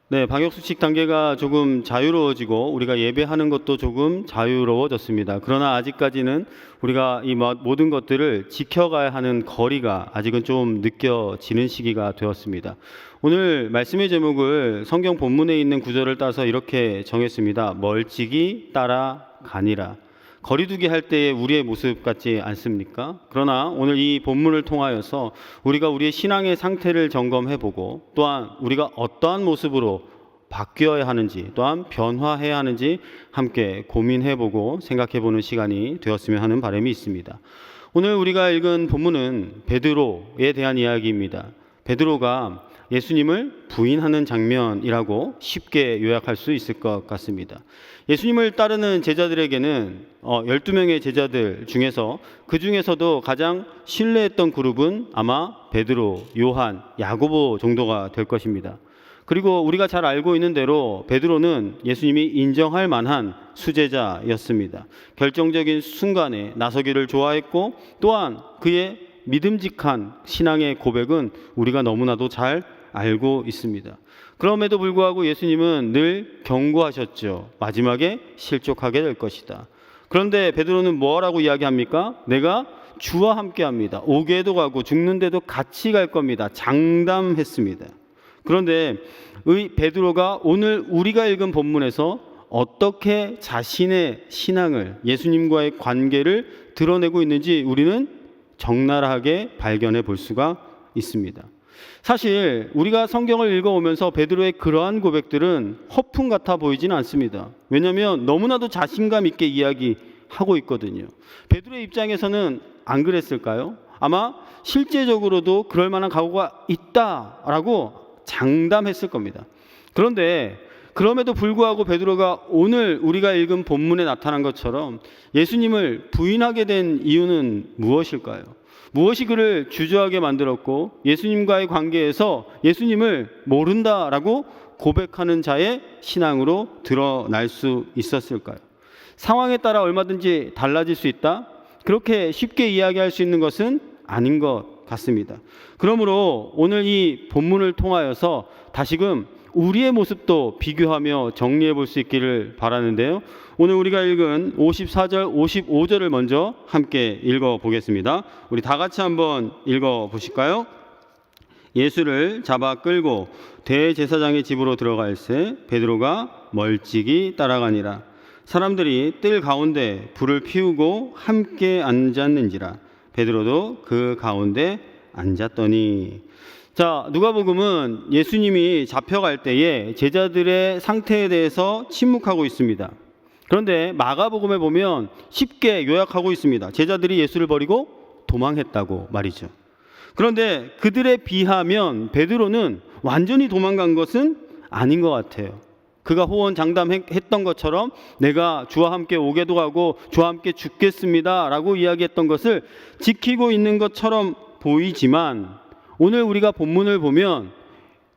네, 방역수칙 단계가 조금 자유로워지고 우리가 예배하는 것도 조금 자유로워졌습니다. 그러나 아직까지는 우리가 이 모든 것들을 지켜가야 하는 거리가 아직은 좀 느껴지는 시기가 되었습니다. 오늘 말씀의 제목을 성경 본문에 있는 구절을 따서 이렇게 정했습니다. 멀찍이 따라가니라. 거리두기 할 때의 우리의 모습 같지 않습니까? 그러나 오늘 이 본문을 통하여서 우리가 우리의 신앙의 상태를 점검해보고 또한 우리가 어떠한 모습으로 바뀌어야 하는지 또한 변화해야 하는지 함께 고민해보고 생각해보는 시간이 되었으면 하는 바람이 있습니다. 오늘 우리가 읽은 본문은 베드로에 대한 이야기입니다. 베드로가 예수님을 부인하는 장면이라고 쉽게 요약할 수 있을 것 같습니다. 예수님을 따르는 제자들에게는 12명의 제자들 중에서 그 중에서도 가장 신뢰했던 그룹은 아마 베드로, 요한, 야고보 정도가 될 것입니다. 그리고 우리가 잘 알고 있는 대로 베드로는 예수님이 인정할 만한 수제자였습니다. 결정적인 순간에 나서기를 좋아했고 또한 그의 믿음직한 신앙의 고백은 우리가 너무나도 잘 알고 있습니다. 그럼에도 불구하고 예수님은 늘 경고하셨죠. 마지막에 실족하게 될 것이다. 그런데 베드로는 뭐라고 이야기합니까? 내가 주와 함께합니다. 오게도 가고 죽는데도 같이 갈 겁니다. 장담했습니다. 그런데 베드로가 오늘 우리가 읽은 본문에서 어떻게 자신의 신앙을, 예수님과의 관계를 드러내고 있는지 우리는 적나라하게 발견해 볼 수가 있습니다. 사실 우리가 성경을 읽어오면서 베드로의 그러한 고백들은 허풍 같아 보이지는 않습니다. 왜냐하면 너무나도 자신감 있게 이야기하고 있거든요. 베드로의 입장에서는 안 그랬을까요? 아마 실제적으로도 그럴 만한 각오가 있다라고 장담했을 겁니다. 그런데 그럼에도 불구하고 베드로가 오늘 우리가 읽은 본문에 나타난 것처럼 예수님을 부인하게 된 이유는 무엇일까요? 무엇이 그를 주저하게 만들었고 예수님과의 관계에서 예수님을 모른다라고 고백하는 자의 신앙으로 드러날 수 있었을까요? 상황에 따라 얼마든지 달라질 수 있다? 그렇게 쉽게 이야기할 수 있는 것은 아닌 것 같습니다. 그러므로 오늘 이 본문을 통하여서 다시금 우리의 모습도 비교하며 정리해 볼 수 있기를 바라는데요. 오늘 우리가 읽은 54절, 55절을 먼저 함께 읽어 보겠습니다. 우리 다 같이 한번 읽어 보실까요? 예수를 잡아 끌고 대제사장의 집으로 들어갈새 베드로가 멀찍이 따라가니라. 사람들이 뜰 가운데 불을 피우고 함께 앉았는지라. 베드로도 그 가운데 앉았더니. 자, 누가복음은 예수님이 잡혀갈 때에 제자들의 상태에 대해서 침묵하고 있습니다. 그런데 마가복음에 보면 쉽게 요약하고 있습니다. 제자들이 예수를 버리고 도망했다고 말이죠. 그런데 그들에 비하면 베드로는 완전히 도망간 것은 아닌 것 같아요. 그가 호언장담했던 것처럼 내가 주와 함께 오게도 가고 주와 함께 죽겠습니다 라고 이야기했던 것을 지키고 있는 것처럼 보이지만 오늘 우리가 본문을 보면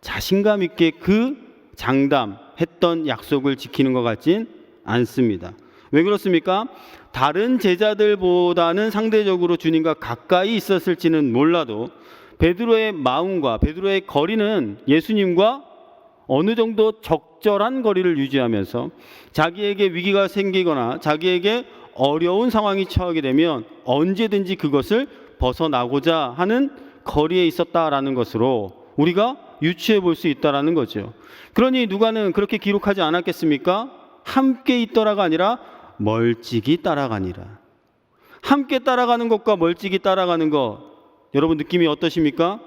자신감 있게 그 장담했던 약속을 지키는 것 같진 않습니다. 왜 그렇습니까? 다른 제자들보다는 상대적으로 주님과 가까이 있었을지는 몰라도 베드로의 마음과 베드로의 거리는 예수님과 어느 정도 적절한 거리를 유지하면서 자기에게 위기가 생기거나 자기에게 어려운 상황이 처하게 되면 언제든지 그것을 벗어나고자 하는 거리에 있었다라는 것으로 우리가 유추해 볼 수 있다라는 거죠. 그러니 누가는 그렇게 기록하지 않았겠습니까? 함께 있더라가 아니라 멀찍이 따라가니라. 함께 따라가는 것과 멀찍이 따라가는 것, 여러분 느낌이 어떠십니까?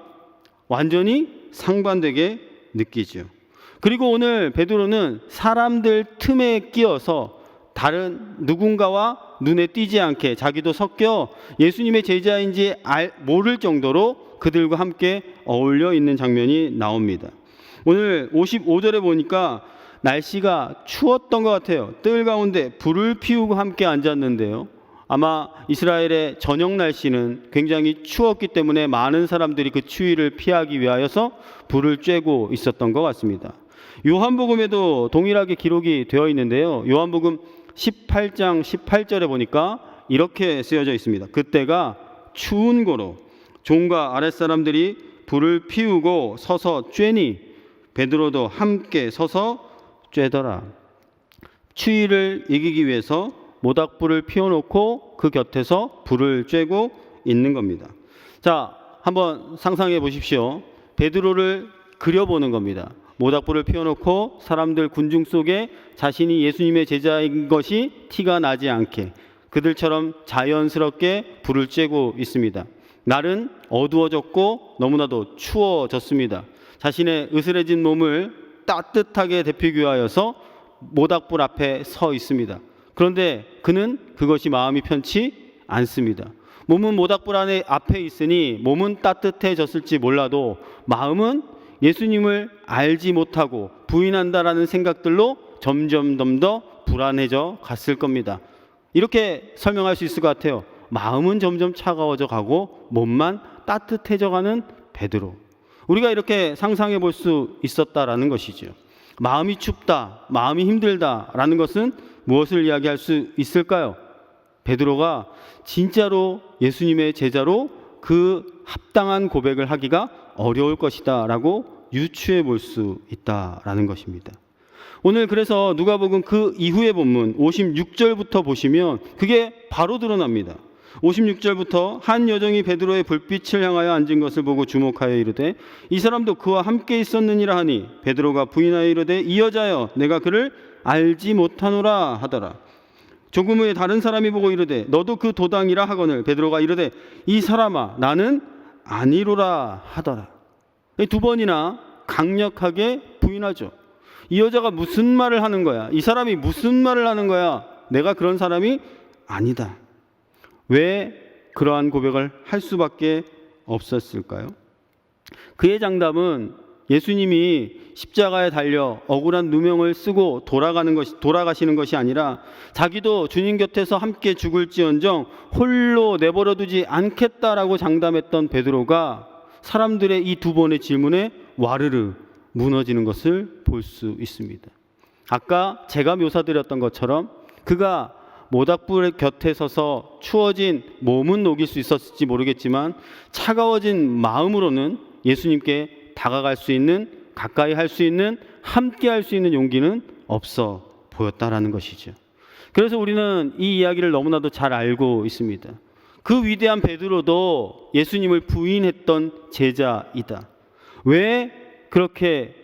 완전히 상반되게 느끼죠. 그리고 오늘 베드로는 사람들 틈에 끼어서 다른 누군가와 눈에 띄지 않게 자기도 섞여 예수님의 제자인지 모를 정도로 그들과 함께 어울려 있는 장면이 나옵니다. 오늘 55절에 보니까 날씨가 추웠던 것 같아요. 뜰 가운데 불을 피우고 함께 앉았는데요. 아마 이스라엘의 저녁 날씨는 굉장히 추웠기 때문에 많은 사람들이 그 추위를 피하기 위하여서 불을 쬐고 있었던 것 같습니다. 요한복음에도 동일하게 기록이 되어 있는데요. 요한복음 18장 18절에 보니까 이렇게 쓰여져 있습니다. 그때가 추운 고로 종과 아랫사람들이 불을 피우고 서서 쬐니 베드로도 함께 서서 쬐더라. 추위를 이기기 위해서 모닥불을 피워놓고 그 곁에서 불을 쬐고 있는 겁니다. 자, 한번 상상해 보십시오. 베드로를 그려보는 겁니다. 모닥불을 피워놓고 사람들 군중 속에 자신이 예수님의 제자인 것이 티가 나지 않게 그들처럼 자연스럽게 불을 쬐고 있습니다. 날은 어두워졌고 너무나도 추워졌습니다. 자신의 으스러진 몸을 따뜻하게 데피기 위하여서 모닥불 앞에 서 있습니다. 그런데 그는 그것이 마음이 편치 않습니다. 몸은 모닥불 앞에 있으니 몸은 따뜻해졌을지 몰라도 마음은 예수님을 알지 못하고 부인한다라는 생각들로 점점 더 불안해져 갔을 겁니다. 이렇게 설명할 수 있을 것 같아요. 마음은 점점 차가워져 가고 몸만 따뜻해져 가는 베드로. 우리가 이렇게 상상해 볼 수 있었다라는 것이죠. 마음이 춥다, 마음이 힘들다라는 것은 무엇을 이야기할 수 있을까요? 베드로가 진짜로 예수님의 제자로 그 합당한 고백을 하기가 어려울 것이다 라고 유추해 볼 수 있다라는 것입니다. 오늘 그래서 누가복음 그 이후의 본문 56절부터 보시면 그게 바로 드러납니다. 56절부터 한 여종이 베드로의 불빛을 향하여 앉은 것을 보고 주목하여 이르되 이 사람도 그와 함께 있었느니라 하니 베드로가 부인하여 이르되 이 여자여 내가 그를 알지 못하노라 하더라. 조금 후에 다른 사람이 보고 이르되 너도 그 도당이라 하거늘 베드로가 이르되 이 사람아 나는 아니로라 하더라. 두 번이나 강력하게 부인하죠. 이 여자가 무슨 말을 하는 거야? 이 사람이 무슨 말을 하는 거야? 내가 그런 사람이 아니다. 왜 그러한 고백을 할 수밖에 없었을까요? 그의 장담은 예수님이 십자가에 달려 억울한 누명을 쓰고 돌아가시는 것이 아니라 자기도 주님 곁에서 함께 죽을지언정 홀로 내버려두지 않겠다라고 장담했던 베드로가 사람들의 이 두 번의 질문에 와르르 무너지는 것을 볼 수 있습니다. 아까 제가 묘사드렸던 것처럼 그가 모닥불 곁에 서서 추워진 몸은 녹일 수 있었을지 모르겠지만 차가워진 마음으로는 예수님께 다가갈 수 있는, 가까이 할 수 있는, 함께 할 수 있는 용기는 없어 보였다라는 것이죠. 그래서 우리는 이 이야기를 너무나도 잘 알고 있습니다. 그 위대한 베드로도 예수님을 부인했던 제자이다. 왜 그렇게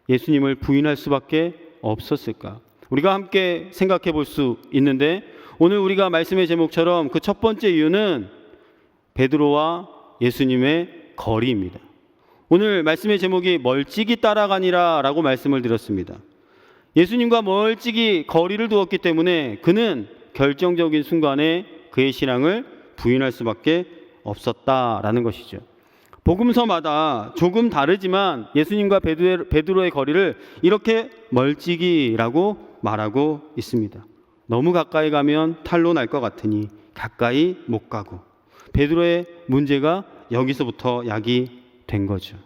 예수님을 부인할 수밖에 없었을까? 우리가 함께 생각해 볼 수 있는데 오늘 우리가 말씀의 제목처럼 그 첫 번째 이유는 베드로와 예수님의 거리입니다. 오늘 말씀의 제목이 멀찍이 따라가니라 라고 말씀을 드렸습니다. 예수님과 멀찍이 거리를 두었기 때문에 그는 결정적인 순간에 그의 신앙을 부인할 수밖에 없었다라는 것이죠. 복음서마다 조금 다르지만 예수님과 베드로의 거리를 이렇게 멀찍이라고 말하고 있습니다. 너무 가까이 가면 탈로 날 것 같으니 가까이 못 가고 베드로의 문제가 여기서부터 야기된 거죠.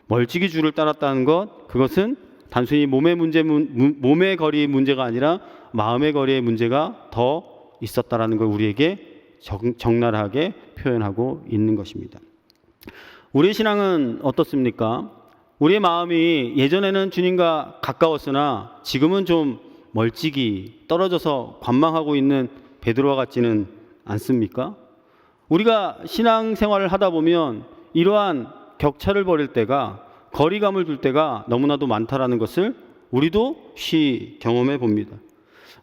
멀찍이 줄을 따랐다는 것, 그것은 단순히 몸의 거리의 문제가 아니라 마음의 거리의 문제가 더 있었다라는 걸 우리에게 적나라하게 표현하고 있는 것입니다. 우리의 신앙은 어떻습니까? 우리의 마음이 예전에는 주님과 가까웠으나 지금은 좀 멀찍이 떨어져서 관망하고 있는 베드로와 같지는 않습니까? 우리가 신앙생활을 하다 보면 이러한 격차를 벌일 때가, 거리감을 둘 때가 너무나도 많다라는 것을 우리도 경험해 봅니다.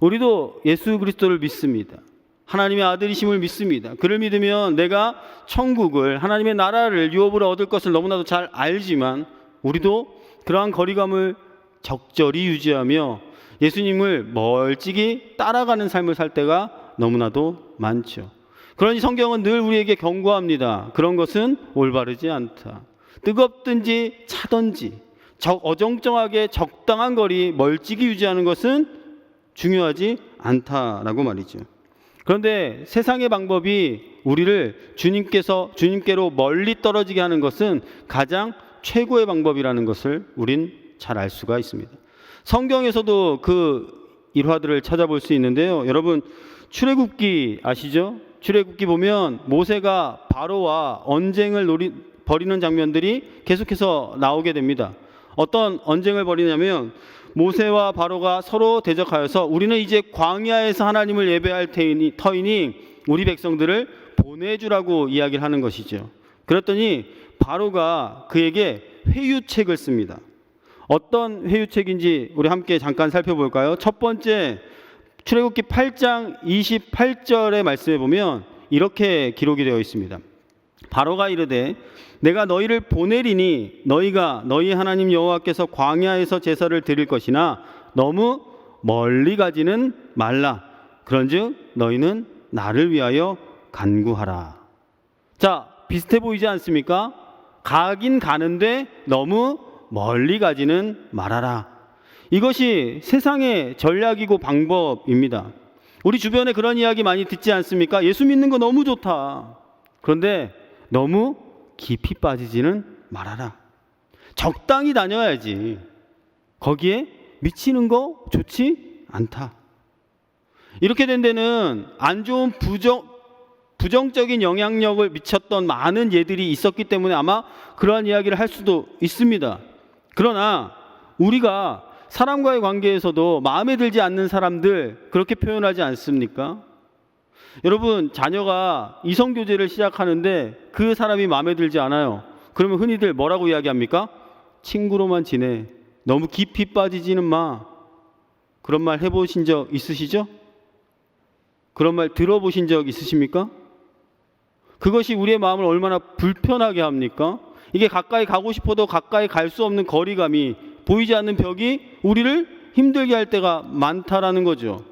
우리도 예수 그리스도를 믿습니다. 하나님의 아들이심을 믿습니다. 그를 믿으면 내가 천국을, 하나님의 나라를 유업으로 얻을 것을 너무나도 잘 알지만 우리도 그러한 거리감을 적절히 유지하며 예수님을 멀찍이 따라가는 삶을 살 때가 너무나도 많죠. 그러니 성경은 늘 우리에게 경고합니다. 그런 것은 올바르지 않다. 뜨겁든지 차든지 어정쩡하게 적당한 거리 멀찍이 유지하는 것은 중요하지 않다라고 말이죠. 그런데 세상의 방법이 우리를 주님께로 멀리 떨어지게 하는 것은 가장 최고의 방법이라는 것을 우린 잘 알 수가 있습니다. 성경에서도 그 일화들을 찾아볼 수 있는데요. 여러분 출애굽기 아시죠? 출애굽기 보면 모세가 바로와 언쟁을 벌이는 장면들이 계속해서 나오게 됩니다. 어떤 언쟁을 벌이냐면 모세와 바로가 서로 대적하여서 우리는 이제 광야에서 하나님을 예배할 터이니 우리 백성들을 보내주라고 이야기를 하는 것이죠. 그랬더니 바로가 그에게 회유책을 씁니다. 어떤 회유책인지 우리 함께 잠깐 살펴볼까요? 첫 번째, 출애굽기 8장 28절의 말씀에 보면 이렇게 기록이 되어 있습니다. 바로가 이르되 내가 너희를 보내리니 너희가 너희 하나님 여호와께서 광야에서 제사를 드릴 것이나 너무 멀리 가지는 말라. 그런즉 너희는 나를 위하여 간구하라. 자, 비슷해 보이지 않습니까? 가긴 가는데 너무 멀리 가지는 말아라. 이것이 세상의 전략이고 방법입니다. 우리 주변에 그런 이야기 많이 듣지 않습니까? 예수 믿는 거 너무 좋다. 그런데 너무 깊이 빠지지는 말아라. 적당히 다녀야지. 거기에 미치는 거 좋지 않다. 이렇게 된 데는 안 좋은 부정적인 영향력을 미쳤던 많은 예들이 있었기 때문에 아마 그러한 이야기를 할 수도 있습니다. 그러나 우리가 사람과의 관계에서도 마음에 들지 않는 사람들 그렇게 표현하지 않습니까? 여러분, 자녀가 이성교제를 시작하는데 그 사람이 마음에 들지 않아요. 그러면 흔히들 뭐라고 이야기합니까? 친구로만 지내. 너무 깊이 빠지지는 마. 그런 말 해보신 적 있으시죠? 그런 말 들어보신 적 있으십니까? 그것이 우리의 마음을 얼마나 불편하게 합니까? 이게 가까이 가고 싶어도 가까이 갈 수 없는 거리감이, 보이지 않는 벽이 우리를 힘들게 할 때가 많다라는 거죠.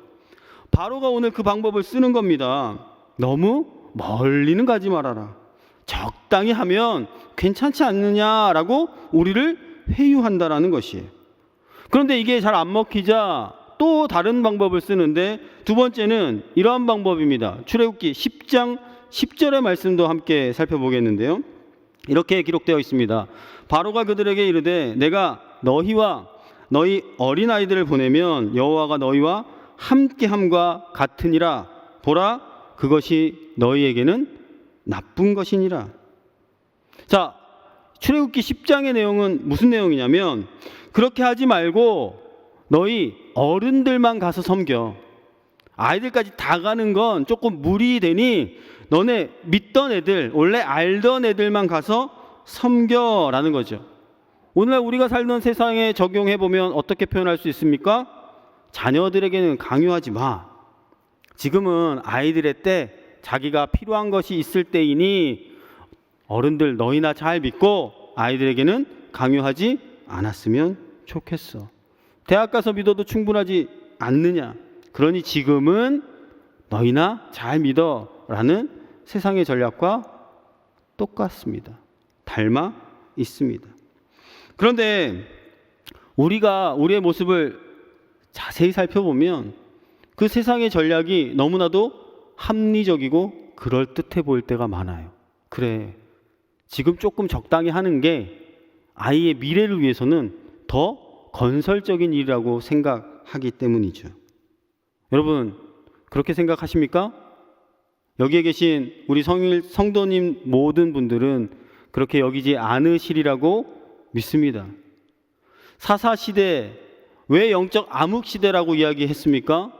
바로가 오늘 그 방법을 쓰는 겁니다. 너무 멀리는 가지 말아라. 적당히 하면 괜찮지 않느냐라고 우리를 회유한다라는 것이에요. 그런데 이게 잘 안 먹히자 또 다른 방법을 쓰는데, 두 번째는 이러한 방법입니다. 출애굽기 10장 10절의 말씀도 함께 살펴보겠는데요. 이렇게 기록되어 있습니다. 바로가 그들에게 이르되 내가 너희와 너희 어린아이들을 보내면 여호와가 너희와 함께함과 같으니라. 보라, 그것이 너희에게는 나쁜 것이니라. 자, 출애굽기 10장의 내용은 무슨 내용이냐면, 그렇게 하지 말고 너희 어른들만 가서 섬겨. 아이들까지 다 가는 건 조금 무리 되니 너네 믿던 애들, 원래 알던 애들만 가서 섬겨라는 거죠. 오늘날 우리가 살던 세상에 적용해 보면 어떻게 표현할 수 있습니까? 자녀들에게는 강요하지 마. 지금은 아이들의 때, 자기가 필요한 것이 있을 때이니 어른들 너희나 잘 믿고 아이들에게는 강요하지 않았으면 좋겠어. 대학 가서 믿어도 충분하지 않느냐? 그러니 지금은 너희나 잘 믿어라는 세상의 전략과 똑같습니다. 닮아 있습니다. 그런데 우리가 우리의 모습을 자세히 살펴보면 그 세상의 전략이 너무나도 합리적이고 그럴듯해 보일 때가 많아요. 그래, 지금 조금 적당히 하는 게 아이의 미래를 위해서는 더 건설적인 일이라고 생각하기 때문이죠. 여러분, 그렇게 생각하십니까? 여기에 계신 우리 성도님 모든 분들은 그렇게 여기지 않으시리라고 믿습니다. 사사시대, 왜 영적 암흑시대라고 이야기했습니까?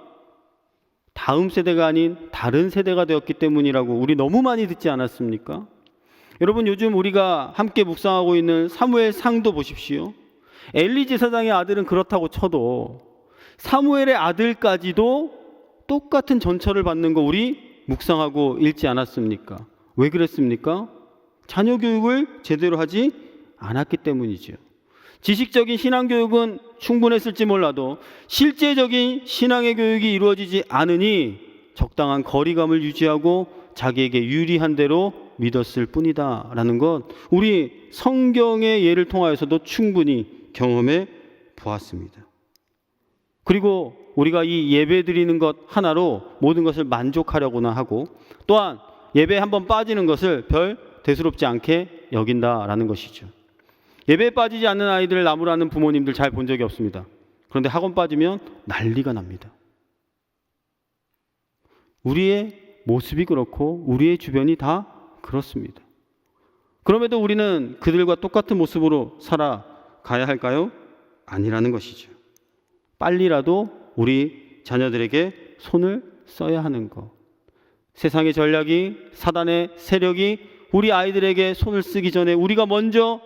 다음 세대가 아닌 다른 세대가 되었기 때문이라고 우리 너무 많이 듣지 않았습니까? 여러분, 요즘 우리가 함께 묵상하고 있는 사무엘상도 보십시오. 엘리 제사장의 아들은 그렇다고 쳐도 사무엘의 아들까지도 똑같은 전처를 받는 거 우리 묵상하고 읽지 않았습니까? 왜 그랬습니까? 자녀 교육을 제대로 하지 않았기 때문이죠. 지식적인 신앙 교육은 충분했을지 몰라도 실제적인 신앙의 교육이 이루어지지 않으니 적당한 거리감을 유지하고 자기에게 유리한 대로 믿었을 뿐이다 라는 것, 우리 성경의 예를 통하여서도 충분히 경험해 보았습니다. 그리고 우리가 이 예배 드리는 것 하나로 모든 것을 만족하려고나 하고, 또한 예배에 한번 빠지는 것을 별 대수롭지 않게 여긴다라는 것이죠. 예배에 빠지지 않는 아이들을 나무라는 부모님들 잘 본 적이 없습니다. 그런데 학원 빠지면 난리가 납니다. 우리의 모습이 그렇고 우리의 주변이 다 그렇습니다. 그럼에도 우리는 그들과 똑같은 모습으로 살아 가야 할까요? 아니라는 것이죠. 빨리라도 우리 자녀들에게 손을 써야 하는 것. 세상의 전략이, 사단의 세력이 우리 아이들에게 손을 쓰기 전에 우리가 먼저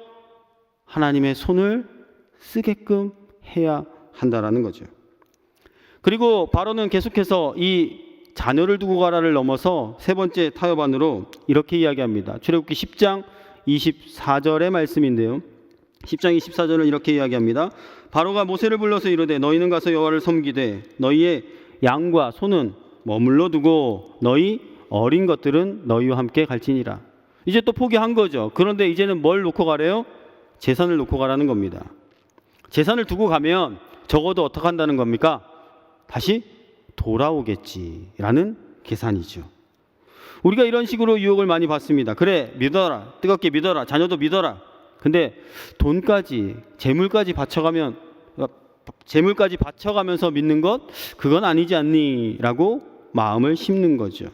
하나님의 손을 쓰게끔 해야 한다라는 거죠. 그리고 바로는 계속해서 이 자녀를 두고 가라를 넘어서 세 번째 타협안으로 이렇게 이야기합니다. 출애굽기 10장 24절의 말씀인데요. 10장 24절을 이렇게 이야기합니다. 바로가 모세를 불러서 이르되 너희는 가서 여호와를 섬기되 너희의 양과 소는 머물러 두고 너희 어린 것들은 너희와 함께 갈지니라. 이제 또 포기한 거죠. 그런데 이제는 뭘 놓고 가래요? 재산을 놓고 가라는 겁니다. 재산을 두고 가면 적어도 어떻게 한다는 겁니까? 다시 돌아오겠지라는 계산이죠. 우리가 이런 식으로 유혹을 많이 받습니다. 그래, 믿어라. 뜨겁게 믿어라. 자녀도 믿어라. 근데 돈까지, 재물까지 바쳐가면서 믿는 것, 그건 아니지 않니? 라고 마음을 심는 거죠.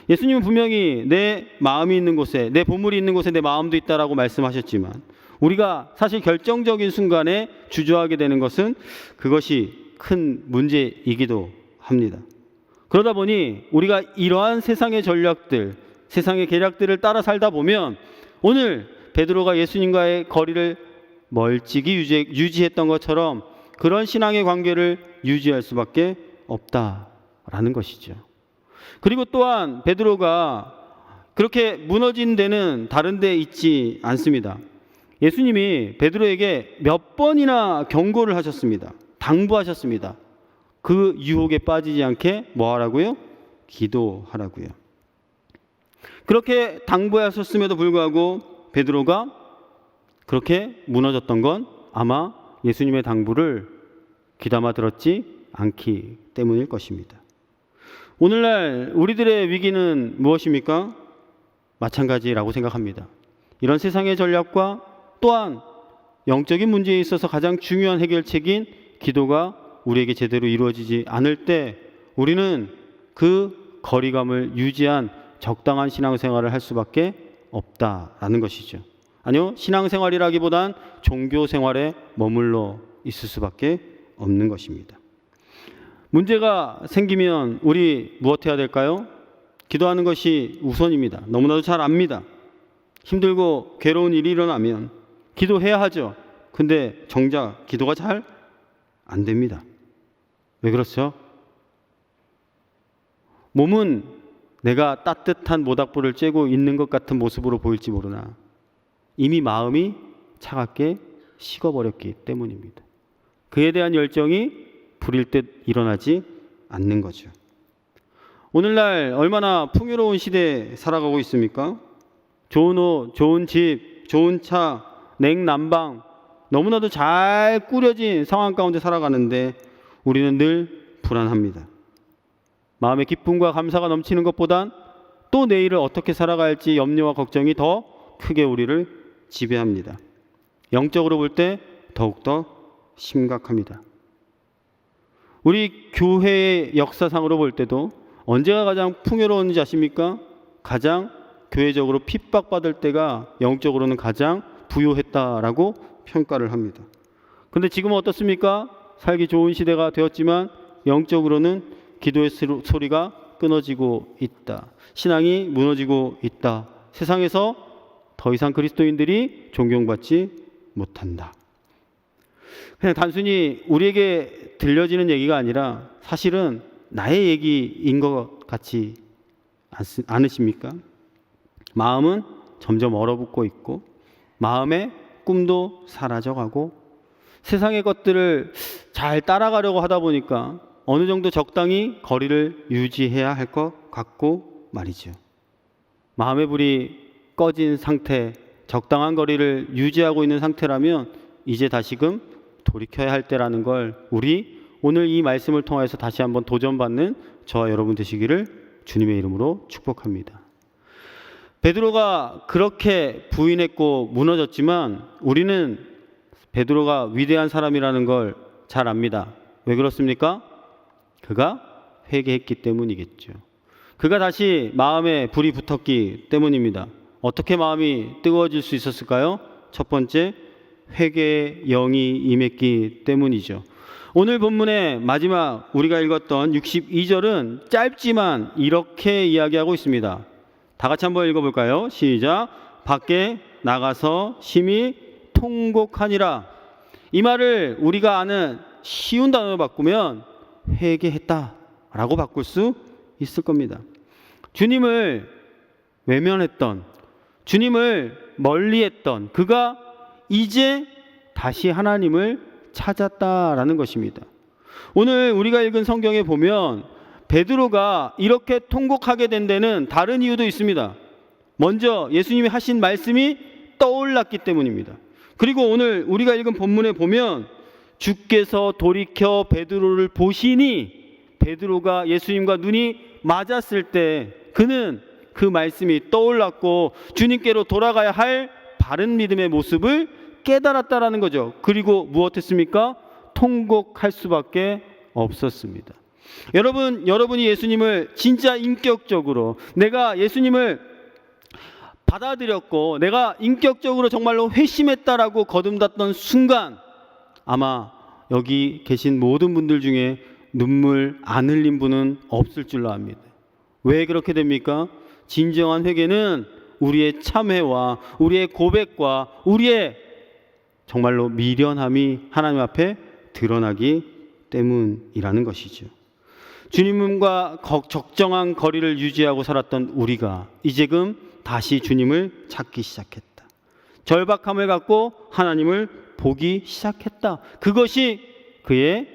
예수님은 분명히 내 마음이 있는 곳에, 내 보물이 있는 곳에 내 마음도 있다라고 말씀하셨지만 우리가 사실 결정적인 순간에 주저하게 되는 것은 그것이 큰 문제이기도 합니다. 그러다 보니 우리가 이러한 세상의 전략들, 세상의 계략들을 따라 살다 보면 오늘 베드로가 예수님과의 거리를 멀찍이 유지했던 것처럼 그런 신앙의 관계를 유지할 수밖에 없다라는 것이죠. 그리고 또한 베드로가 그렇게 무너진 데는 다른 데 있지 않습니다. 예수님이 베드로에게 몇 번이나 경고를 하셨습니다. 당부하셨습니다. 그 유혹에 빠지지 않게 뭐 하라고요? 기도하라고요. 그렇게 당부하셨음에도 불구하고 베드로가 그렇게 무너졌던 건 아마 예수님의 당부를 귀담아 들었지 않기 때문일 것입니다. 오늘날 우리들의 위기는 무엇입니까? 마찬가지라고 생각합니다. 이런 세상의 전략과 또한 영적인 문제에 있어서 가장 중요한 해결책인 기도가 우리에게 제대로 이루어지지 않을 때 우리는 그 거리감을 유지한 적당한 신앙생활을 할 수밖에 없다라는 것이죠. 아니요, 신앙생활이라기보단 종교생활에 머물러 있을 수밖에 없는 것입니다. 문제가 생기면 우리 무엇해야 될까요? 기도하는 것이 우선입니다. 너무나도 잘 압니다. 힘들고 괴로운 일이 일어나면 기도해야 하죠. 근데 정작 기도가 잘 안 됩니다. 왜 그렇죠? 몸은 내가 따뜻한 모닥불을 쬐고 있는 것 같은 모습으로 보일지 모르나 이미 마음이 차갑게 식어버렸기 때문입니다. 그에 대한 열정이 불일 듯 일어나지 않는 거죠. 오늘날 얼마나 풍요로운 시대에 살아가고 있습니까? 좋은 옷, 좋은 집, 좋은 차, 냉난방 너무나도 잘 꾸려진 상황 가운데 살아가는데 우리는 늘 불안합니다. 마음의 기쁨과 감사가 넘치는 것보단 또 내일을 어떻게 살아갈지 염려와 걱정이 더 크게 우리를 지배합니다. 영적으로 볼 때 더욱더 심각합니다. 우리 교회의 역사상으로 볼 때도 언제가 가장 풍요로운지 아십니까? 가장 교회적으로 핍박받을 때가 영적으로는 가장 부요했다라고 평가를 합니다. 그런데 지금은 어떻습니까? 살기 좋은 시대가 되었지만 영적으로는 기도의 소리가 끊어지고 있다. 신앙이 무너지고 있다. 세상에서 더 이상 그리스도인들이 존경받지 못한다. 그냥 단순히 우리에게 들려지는 얘기가 아니라 사실은 나의 얘기인 것 같지 않으십니까? 마음은 점점 얼어붙고 있고 마음의 꿈도 사라져가고 세상의 것들을 잘 따라가려고 하다 보니까 어느 정도 적당히 거리를 유지해야 할 것 같고 말이죠. 마음의 불이 꺼진 상태, 적당한 거리를 유지하고 있는 상태라면 이제 다시금 돌이켜야 할 때라는 걸 우리 오늘 이 말씀을 통해서 다시 한번 도전받는 저와 여러분 되시기를 주님의 이름으로 축복합니다. 베드로가 그렇게 부인했고 무너졌지만 우리는 베드로가 위대한 사람이라는 걸 잘 압니다. 왜 그렇습니까? 그가 회개했기 때문이겠죠. 그가 다시 마음에 불이 붙었기 때문입니다. 어떻게 마음이 뜨거워질 수 있었을까요? 첫 번째, 회개의 영이 임했기 때문이죠. 오늘 본문의 마지막 우리가 읽었던 62절은 짧지만 이렇게 이야기하고 있습니다. 다 같이 한번 읽어볼까요? 시작. 밖에 나가서 심히 통곡하니라. 이 말을 우리가 아는 쉬운 단어로 바꾸면 회개했다 라고 바꿀 수 있을 겁니다. 주님을 외면했던, 주님을 멀리했던 그가 이제 다시 하나님을 찾았다라는 것입니다. 오늘 우리가 읽은 성경에 보면 베드로가 이렇게 통곡하게 된 데는 다른 이유도 있습니다. 먼저 예수님이 하신 말씀이 떠올랐기 때문입니다. 그리고 오늘 우리가 읽은 본문에 보면 주께서 돌이켜 베드로를 보시니 베드로가 예수님과 눈이 맞았을 때 그는 그 말씀이 떠올랐고 주님께로 돌아가야 할 바른 믿음의 모습을 깨달았다라는 거죠. 그리고 무엇했습니까? 통곡할 수밖에 없었습니다. 여러분이 예수님을 진짜 인격적으로 내가 예수님을 받아들였고 내가 인격적으로 정말로 회심했다라고 거듭났던 순간 아마 여기 계신 모든 분들 중에 눈물 안 흘린 분은 없을 줄로 압니다. 왜 그렇게 됩니까? 진정한 회개는 우리의 참회와 우리의 고백과 우리의 정말로 미련함이 하나님 앞에 드러나기 때문이라는 것이죠. 주님과 적정한 거리를 유지하고 살았던 우리가 이제금 다시 주님을 찾기 시작했다. 절박함을 갖고 하나님을 보기 시작했다. 그것이 그의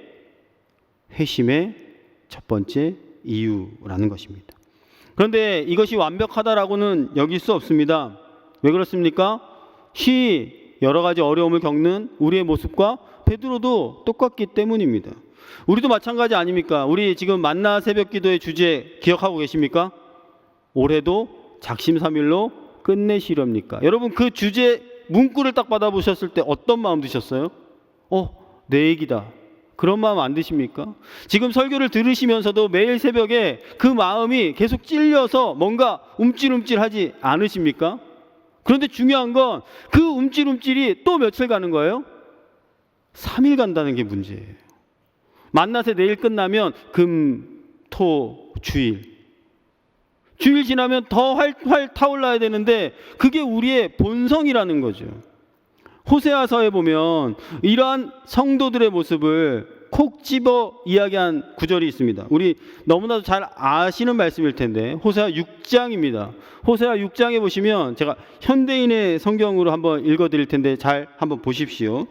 회심의 첫 번째 이유라는 것입니다. 그런데 이것이 완벽하다라고는 여길 수 없습니다. 왜 그렇습니까? 여러 가지 어려움을 겪는 우리의 모습과 베드로도 똑같기 때문입니다. 우리도 마찬가지 아닙니까? 우리 지금 만나 새벽기도의 주제 기억하고 계십니까? 올해도 작심삼일로 끝내시렵니까? 여러분 그 주제 문구를 딱 받아보셨을 때 어떤 마음 드셨어요? 내 얘기다. 그런 마음 안 드십니까? 지금 설교를 들으시면서도 매일 새벽에 그 마음이 계속 찔려서 뭔가 움찔움찔하지 않으십니까? 그런데 중요한 건 그 움찔움찔이 또 며칠 가는 거예요? 3일 간다는 게 문제예요. 만나서 내일 끝나면 금, 토, 주일. 주일 지나면 더 활활 타올라야 되는데 그게 우리의 본성이라는 거죠. 호세아서에 보면 이러한 성도들의 모습을 콕 집어 이야기한 구절이 있습니다. 우리 너무나도 잘 아시는 말씀일 텐데 호세아 6장입니다. 호세아 6장에 보시면 제가 현대인의 성경으로 한번 읽어드릴 텐데 잘 한번 보십시오.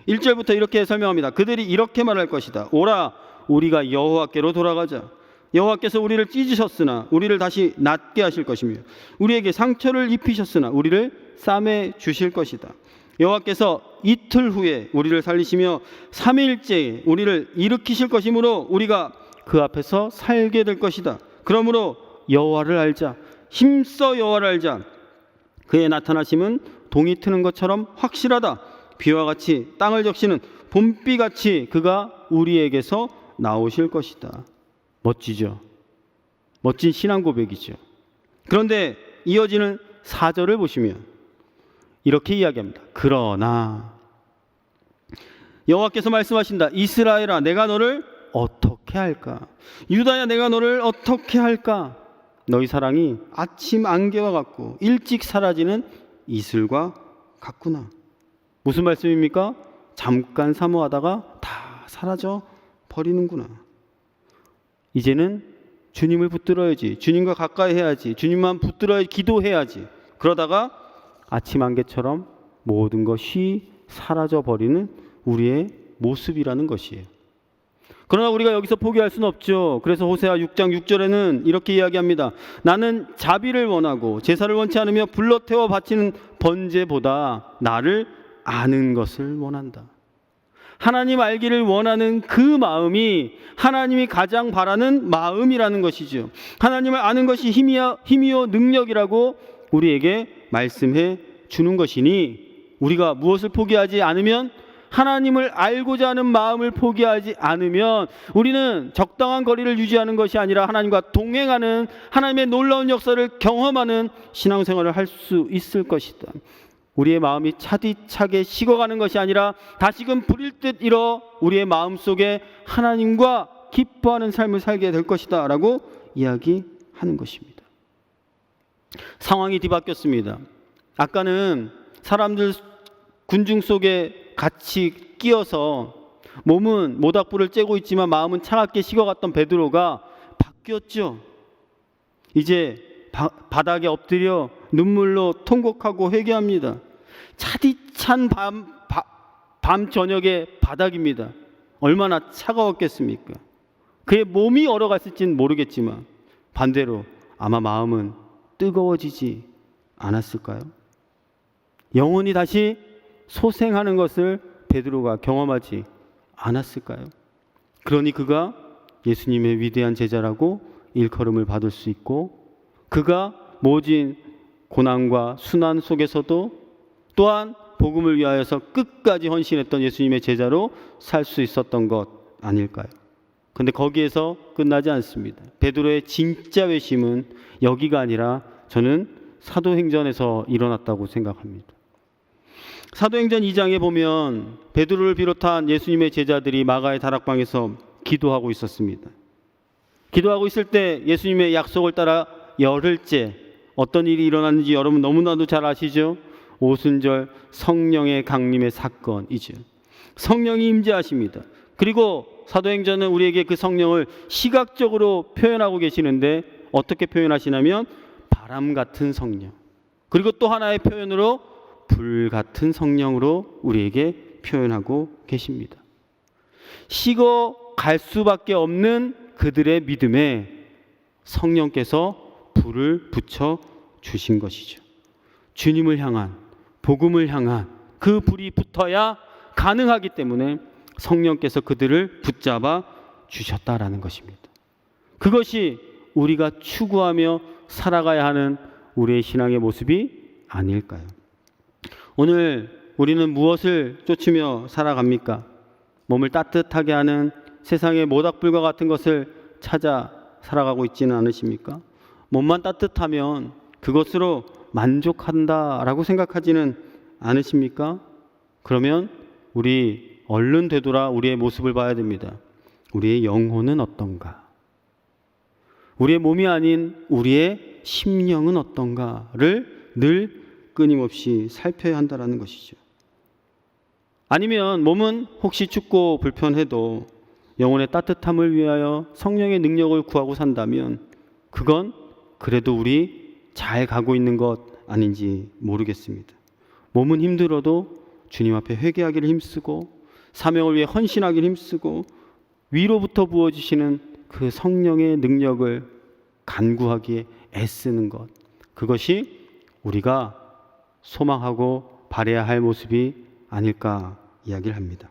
1절부터 이렇게 설명합니다. 그들이 이렇게 말할 것이다. 오라 우리가 여호와께로 돌아가자. 여호와께서 우리를 찢으셨으나 우리를 다시 낫게 하실 것이며 우리에게 상처를 입히셨으나 우리를 싸매 주실 것이다. 여호와께서 이틀 후에 우리를 살리시며 3일째에 우리를 일으키실 것이므로 우리가 그 앞에서 살게 될 것이다. 그러므로 여호와를 알자. 힘써 여호와를 알자. 그의 나타나심은 동이 트는 것처럼 확실하다. 비와 같이 땅을 적시는 봄비같이 그가 우리에게서 나오실 것이다. 멋지죠? 멋진 신앙 고백이죠. 그런데 이어지는 4절을 보시면 이렇게 이야기합니다. 그러나 여호와께서 말씀하신다. 이스라엘아 내가 너를 어떻게 할까? 유다야 내가 너를 어떻게 할까? 너희 사랑이 아침 안개와 같고 일찍 사라지는 이슬과 같구나. 무슨 말씀입니까? 잠깐 사모하다가 다 사라져 버리는구나. 이제는 주님을 붙들어야지. 주님과 가까이 해야지. 주님만 붙들어야지. 기도해야지. 그러다가 아침 안개처럼 모든 것이 사라져 버리는 우리의 모습이라는 것이에요. 그러나 우리가 여기서 포기할 수는 없죠. 그래서 호세아 6장 6절에는 이렇게 이야기합니다. 나는 자비를 원하고 제사를 원치 않으며 불러 태워 바치는 번제보다 나를 아는 것을 원한다. 하나님 알기를 원하는 그 마음이 하나님이 가장 바라는 마음이라는 것이죠. 하나님을 아는 것이 힘이요 능력이라고 우리에게 말씀해 주는 것이니 우리가 무엇을 포기하지 않으면 하나님을 알고자 하는 마음을 포기하지 않으면 우리는 적당한 거리를 유지하는 것이 아니라 하나님과 동행하는 하나님의 놀라운 역사를 경험하는 신앙생활을 할 수 있을 것이다. 우리의 마음이 차디차게 식어가는 것이 아니라 다시금 불일 듯 일어 우리의 마음속에 하나님과 기뻐하는 삶을 살게 될 것이다 라고 이야기하는 것입니다. 상황이 뒤바뀌었습니다. 아까는 사람들 군중 속에 같이 끼어서 몸은 모닥불을 쬐고 있지만 마음은 차갑게 식어갔던 베드로가 바뀌었죠. 이제 바닥에 엎드려 눈물로 통곡하고 회개합니다. 차디찬 밤 저녁의 바닥입니다. 얼마나 차가웠겠습니까? 그의 몸이 얼어갔을지는 모르겠지만 반대로 아마 마음은 뜨거워지지 않았을까요? 영혼이 다시 소생하는 것을 베드로가 경험하지 않았을까요? 그러니 그가 예수님의 위대한 제자라고 일컬음을 받을 수 있고, 그가 모진 고난과 순환 속에서도 또한 복음을 위하여서 끝까지 헌신했던 예수님의 제자로 살 수 있었던 것 아닐까요? 근데 거기에서 끝나지 않습니다. 베드로의 진짜 회심은 여기가 아니라 저는 사도행전에서 일어났다고 생각합니다. 사도행전 2장에 보면 베드로를 비롯한 예수님의 제자들이 마가의 다락방에서 기도하고 있었습니다. 기도하고 있을 때 예수님의 약속을 따라 열흘째 어떤 일이 일어났는지 여러분 너무나도 잘 아시죠? 오순절 성령의 강림의 사건이죠. 성령이 임재하십니다. 그리고 사도행전은 우리에게 그 성령을 시각적으로 표현하고 계시는데 어떻게 표현하시냐면 바람 같은 성령, 그리고 또 하나의 표현으로 불 같은 성령으로 우리에게 표현하고 계십니다. 식어 갈 수밖에 없는 그들의 믿음에 성령께서 불을 붙여 주신 것이죠. 주님을 향한, 복음을 향한 그 불이 붙어야 가능하기 때문에 성령께서 그들을 붙잡아 주셨다라는 것입니다. 그것이 우리가 추구하며 살아가야 하는 우리의 신앙의 모습이 아닐까요? 오늘 우리는 무엇을 쫓으며 살아갑니까? 몸을 따뜻하게 하는 세상의 모닥불과 같은 것을 찾아 살아가고 있지는 않으십니까? 몸만 따뜻하면 그것으로 만족한다라고 생각하지는 않으십니까? 그러면 우리 얼른 되돌아 우리의 모습을 봐야 됩니다. 우리의 영혼은 어떤가? 우리의 몸이 아닌 우리의 심령은 어떤가를 늘 끊임없이 살펴야 한다는 것이죠. 아니면 몸은 혹시 춥고 불편해도 영혼의 따뜻함을 위하여 성령의 능력을 구하고 산다면 그건 그래도 우리 잘 가고 있는 것 아닌지 모르겠습니다. 몸은 힘들어도 주님 앞에 회개하기를 힘쓰고 사명을 위해 헌신하기를 힘쓰고 위로부터 부어주시는 그 성령의 능력을 간구하기에 애쓰는 것, 그것이 우리가 소망하고 바라야 할 모습이 아닐까 이야기를 합니다.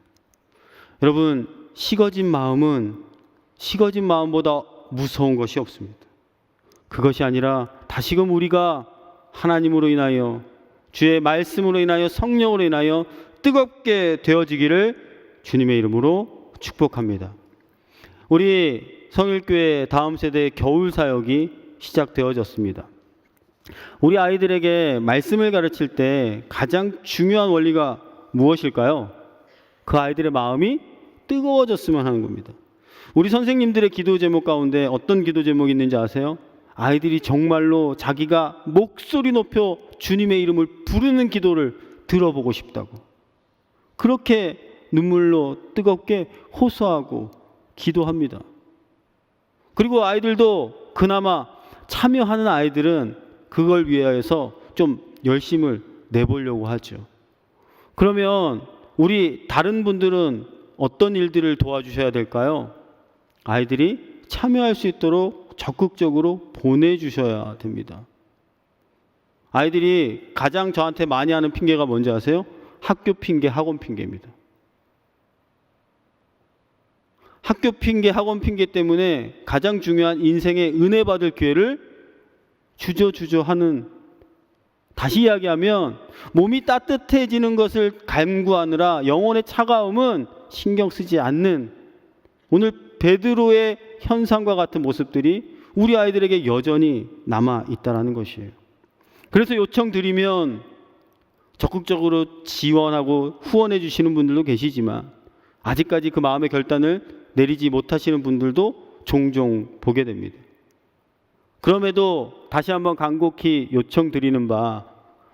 여러분, 식어진 마음은 식어진 마음보다 무서운 것이 없습니다. 그것이 아니라 다시금 우리가 하나님으로 인하여, 주의 말씀으로 인하여, 성령으로 인하여 뜨겁게 되어지기를 주님의 이름으로 축복합니다. 우리 성일교회 다음 세대의 겨울 사역이 시작되어졌습니다. 우리 아이들에게 말씀을 가르칠 때 가장 중요한 원리가 무엇일까요? 그 아이들의 마음이 뜨거워졌으면 하는 겁니다. 우리 선생님들의 기도 제목 가운데 어떤 기도 제목이 있는지 아세요? 아이들이 정말로 자기가 목소리 높여 주님의 이름을 부르는 기도를 들어보고 싶다고, 그렇게 눈물로 뜨겁게 호소하고 기도합니다. 그리고 아이들도 그나마 참여하는 아이들은 그걸 위하여서 좀 열심을 내보려고 하죠. 그러면 우리 다른 분들은 어떤 일들을 도와주셔야 될까요? 아이들이 참여할 수 있도록 적극적으로 보내주셔야 됩니다. 아이들이 가장 저한테 많이 하는 핑계가 뭔지 아세요? 학교 핑계, 학원 핑계입니다. 학교 핑계, 학원 핑계 때문에 가장 중요한 인생의 은혜 받을 기회를 주저주저 하는, 다시 이야기하면 몸이 따뜻해지는 것을 간구하느라 영혼의 차가움은 신경 쓰지 않는 오늘 베드로의 현상과 같은 모습들이 우리 아이들에게 여전히 남아 있다는 것이에요. 그래서 요청드리면 적극적으로 지원하고 후원해 주시는 분들도 계시지만 아직까지 그 마음의 결단을 내리지 못하시는 분들도 종종 보게 됩니다. 그럼에도 다시 한번 간곡히 요청드리는 바,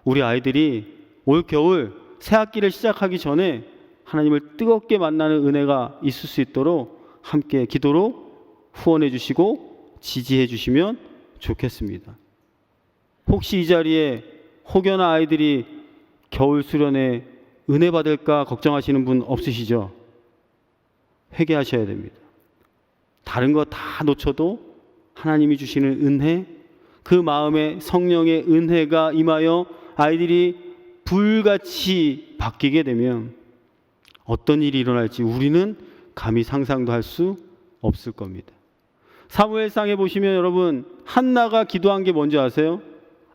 우리 아이들이 올 겨울 새 학기를 시작하기 전에 하나님을 뜨겁게 만나는 은혜가 있을 수 있도록 함께 기도로 후원해 주시고 지지해 주시면 좋겠습니다. 혹시 이 자리에 혹여나 아이들이 겨울 수련회 은혜 받을까 걱정하시는 분 없으시죠? 회개하셔야 됩니다. 다른 거 다 놓쳐도 하나님이 주시는 은혜, 그 마음에 성령의 은혜가 임하여 아이들이 불같이 바뀌게 되면 어떤 일이 일어날지 우리는 감히 상상도 할 수 없을 겁니다. 사무엘상에 보시면 여러분, 한나가 기도한 게 뭔지 아세요?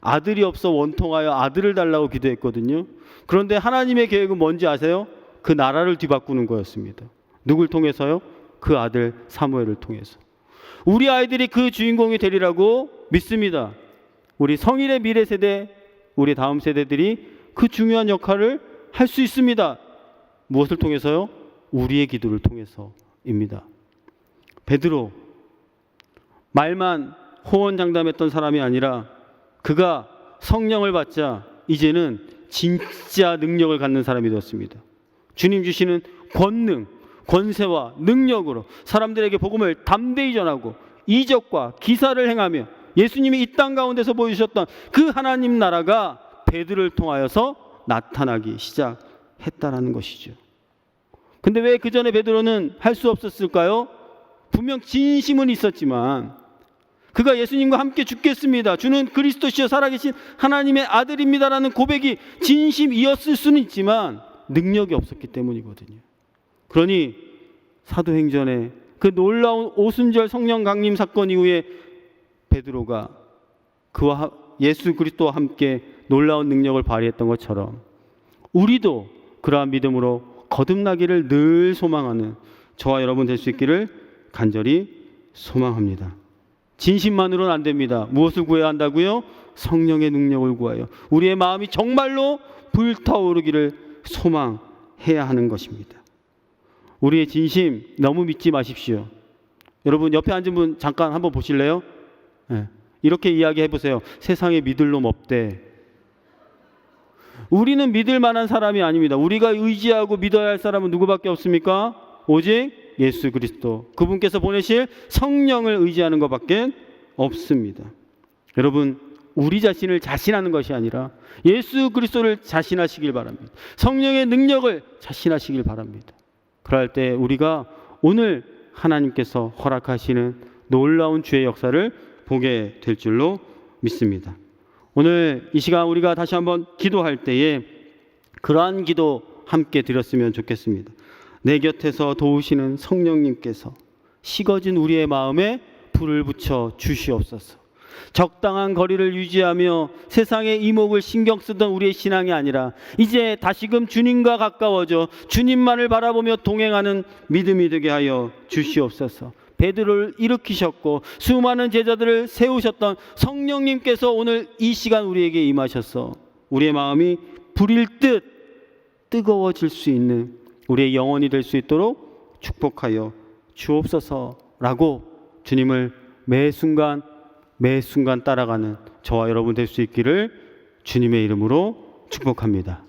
아들이 없어 원통하여 아들을 달라고 기도했거든요. 그런데 하나님의 계획은 뭔지 아세요? 그 나라를 뒤바꾸는 거였습니다. 누굴 통해서요? 그 아들 사무엘을 통해서. 우리 아이들이 그 주인공이 되리라고 믿습니다. 우리 성일의 미래 세대, 우리 다음 세대들이 그 중요한 역할을 할 수 있습니다. 무엇을 통해서요? 우리의 기도를 통해서입니다. 베드로, 말만 호언장담했던 사람이 아니라 그가 성령을 받자 이제는 진짜 능력을 갖는 사람이 되었습니다. 주님 주시는 권능, 권세와 능력으로 사람들에게 복음을 담대히 전하고 이적과 기사를 행하며 예수님이 이 땅 가운데서 보여주셨던 그 하나님 나라가 베드로를 통하여서 나타나기 시작했다라는 것이죠. 근데 왜 그 전에 베드로는 할 수 없었을까요? 분명 진심은 있었지만 그가 예수님과 함께 죽겠습니다, 주는 그리스도시여 살아계신 하나님의 아들입니다라는 고백이 진심이었을 수는 있지만 능력이 없었기 때문이거든요. 그러니 사도행전에 그 놀라운 오순절 성령 강림 사건 이후에 베드로가 그와 예수 그리스도와 함께 놀라운 능력을 발휘했던 것처럼 우리도 그러한 믿음으로 거듭나기를 늘 소망하는 저와 여러분 될 수 있기를 간절히 소망합니다. 진심만으로는 안 됩니다. 무엇을 구해야 한다고요? 성령의 능력을 구하여 우리의 마음이 정말로 불타오르기를 소망해야 하는 것입니다. 우리의 진심 너무 믿지 마십시오. 여러분 옆에 앉은 분 잠깐 한번 보실래요? 네. 이렇게 이야기해 보세요. 세상에 믿을 놈 없대. 우리는 믿을 만한 사람이 아닙니다. 우리가 의지하고 믿어야 할 사람은 누구밖에 없습니까? 오직 예수 그리스도, 그분께서 보내실 성령을 의지하는 것밖에 없습니다. 여러분, 우리 자신을 자신하는 것이 아니라 예수 그리스도를 자신하시길 바랍니다. 성령의 능력을 자신하시길 바랍니다. 그럴 때 우리가 오늘 하나님께서 허락하시는 놀라운 주의 역사를 보게 될 줄로 믿습니다. 오늘 이 시간 우리가 다시 한번 기도할 때에 그러한 기도 함께 드렸으면 좋겠습니다. 내 곁에서 도우시는 성령님께서 식어진 우리의 마음에 불을 붙여 주시옵소서. 적당한 거리를 유지하며 세상의 이목을 신경 쓰던 우리의 신앙이 아니라 이제 다시금 주님과 가까워져 주님만을 바라보며 동행하는 믿음이 되게 하여 주시옵소서. 베드로를 일으키셨고 수많은 제자들을 세우셨던 성령님께서 오늘 이 시간 우리에게 임하셔서 우리의 마음이 불일 듯 뜨거워질 수 있는 우리의 영혼이 될 수 있도록 축복하여 주옵소서라고 주님을 매 순간 따라가는 저와 여러분 될 수 있기를 주님의 이름으로 축복합니다.